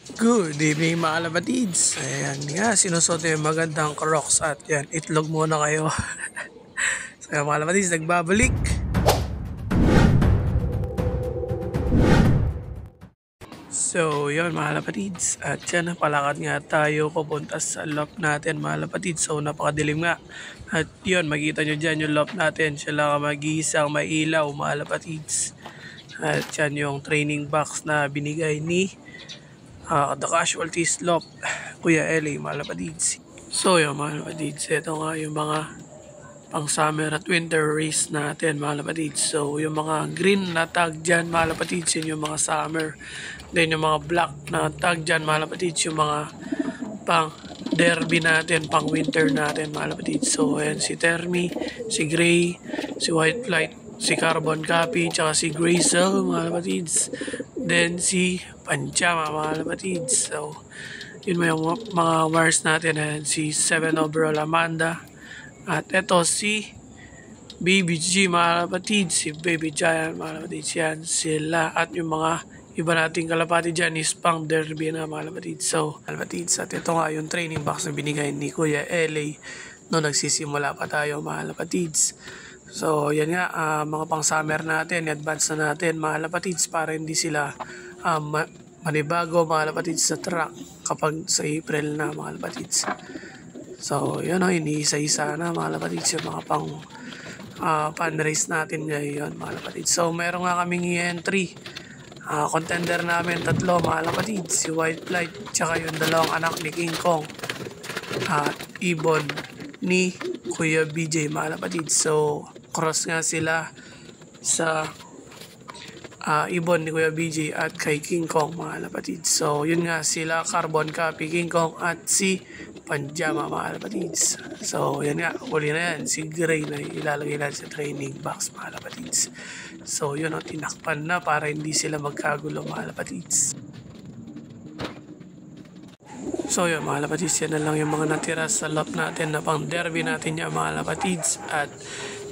Good evening mga kalapatids. Ayan nga, sinusuot yung magandang crocs at yan, itlog muna kayo. So mga kalapatids, nagbabalik. So yun mga kalapatids, at yan, palakad nga tayo papunta sa loft natin mga kalapatids. So napakadilim nga. At yun, makita nyo dyan yung loft natin. Siya lang mag-iisang may ilaw mga kalapatids. At yan yung training box na binigay ni The Casualties Loft, Kuya LA, mga kalapatids. So yun mga kalapatids, ito nga yung mga pang summer at winter race natin mga kalapatids. So yung mga green na tag dyan mga kalapatids, yun yung mga summer. Then yung mga black na tag dyan mga kalapatids, yung mga pang derby natin, pang winter natin mga kalapatids. So ayan si Termi, si Gray, si White Flight, si Carbon Copy, tsaka si Grazel mga kalapatids. Then si Panchama mga kalapatids. So yun mo yung mga wires natin. Ayan si 7 overall Amanda. At eto si Baby G mga kalapatids, si Baby Giant mga kalapatids, yan sila. At yung mga iba nating kalapati dyan is pang derby na mga kalapatids. So kalapatids, at ito nga yung training box na binigay ni Kuya LA no nagsisimula pa tayo mga kalapatids. So yan nga, mga pang summer natin, advance na natin mga kalapatids para hindi sila manibago mga kalapatids sa track kapag sa April na mga kalapatids. So yun o, iniisa-isa na mga kalapatids yung mga pang fan race natin ngayon mga kalapatids. So meron nga kaming entry. Contender namin tatlo mga kalapatids, si White Flight tsaka yung dalawang anak ni King Kong at ibon ni Kuya BJ mga kalapatids. So cross nga sila sa ibon ni Kuya BJ at kay King Kong mga kalapatids. So yun nga sila, Carbon Copy, King Kong at si Panjama mga kalapatids. So yan nga, huli na yan, si Gray na ilalagay natin sa training box mga kalapatids. So yun, tinakpan na para hindi sila magkagulo mga kalapatids. So yun mga kalapatids, yan na lang yung mga natira sa lot natin na pang derby natin yan mga kalapatids. At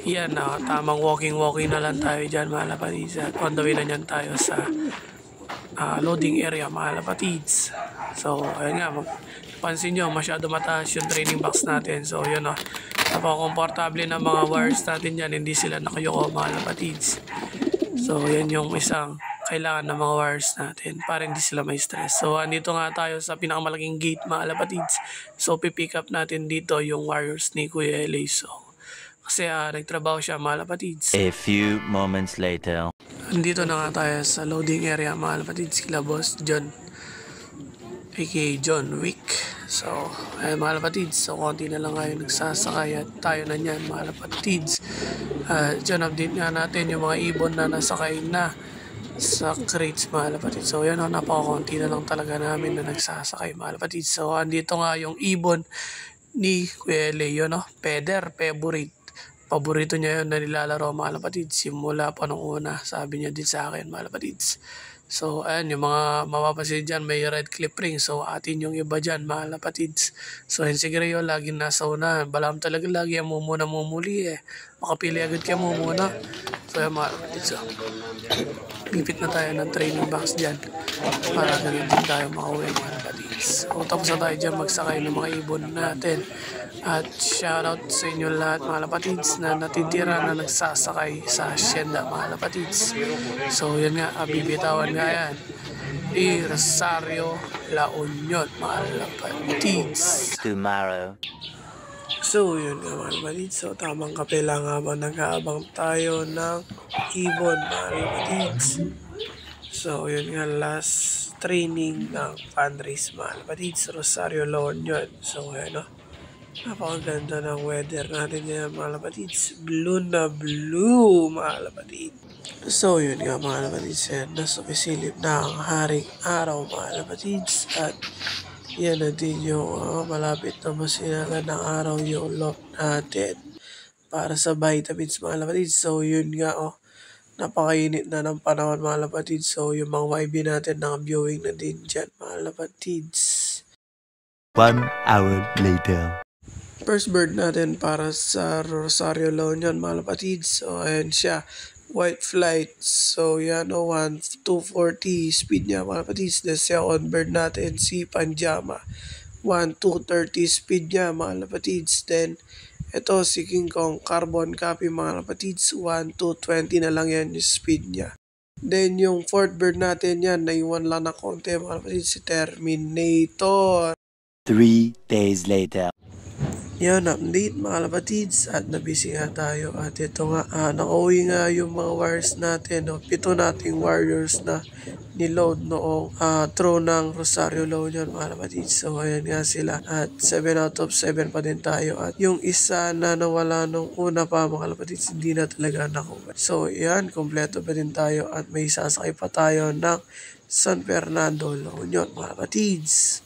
yan, tamang walking na lang tayo dyan mga kalapatids. At on the way na dyan tayo sa loading area mga kalapatids. So ayun nga, pansin nyo masyado mataas yung training box natin. So yun napaka-komportable na mga wires natin dyan, hindi sila nakayoko mga kalapatids. So yan yung isang kailangan ng mga wires natin para hindi sila may stress. So andito nga tayo sa pinakamalaking gate mga kalapatids. So pipick up natin dito yung wires ni Kuya LA. So kasi nagtrabaho siya mga kalapatids. A few moments later. Andito na nga tayo sa loading area mga kalapatids, kila Boss John aka John Wick. So mga kalapatids, so konti na lang kayo nagsasakay at tayo na nyan mga kalapatids. Dyan update nga natin yung mga ibon na nasakay na sa crates mga kalapatids. So yan napakakonti na lang talaga namin na nagsasakay mga kalapatids. So andito nga yung ibon ni Kuya Leo, favorite. Paborito niya yun na nilalaro mga kalapatids. Simula pa nung una, sabi niya din sa akin mga kalapatids. So ayan, yung mga mapapasin dyan may red clip ring. So atin yung iba dyan mga kalapatids. So yun si Grayo, laging nasa una. Balam talaga lagi ang mumuna mumuli Makapili agad kaya mumuna. So yan mga kalapatids. Pipit na tayo ng training box dyan para ganun din tayo makauwi mga kalapatids. So tapos na tayo dyan magsakay ng mga ibon natin. At shoutout sa inyo lahat mga kalapatids na natitira na nagsasakay sa hacienda mga kalapatids. So yun nga, bibitawan nga yan ni Rosario La Union mga kalapatids. Tomorrow. So yun nga mga kalapatids, so tamang kape lang habang nag-aabang tayo ng ibon mga kalapatids. So yun nga, last training ng fundraise mga kalapatids, Rosario La Union. So yun napakaganda ng weather natin ngayon mga kalapatids. Blue na blue mga kalapatids. So yun nga mga kalapatids, nasa pisilip na ang haring araw mga kalapatids. At yan na din yung malapit na masinagan ng araw yung loft natin para sa vitamins mga kalapatids. So yun nga napakainit na ng panahon mga kalapatids. So yung mga YB natin naka-viewing na din dyan mga kalapatids. 1 hour later. First bird natin para sa Rosario La Union mga kalapatids. So ayan siya, White Flight. So yan o, 240 speed niya mga kapatids. The second bird natin si Panjama. 230 speed niya mga kapatids. Then ito si King Kong Carbon Copy mga kapatids. 220 na lang yan yung speed niya. Then yung fourth bird natin yan, naiwan lang na konti mga kapatids, si Terminator. 3 days later. Yan, update mga kapatids at nabisi nga tayo at ito nga, nakauwi nga yung mga wires natin, no? 7 nating warriors na niload noong throw ng Rosario Loan yun mga kapatids. So ayan nga sila at 7 out of 7 pa din tayo at yung isa na nawala nung una pa mga kapatids hindi na talaga nakuha. So yan, kompleto pa din tayo at may sasakay pa tayo ng San Fernando Loan yun mga kapatids.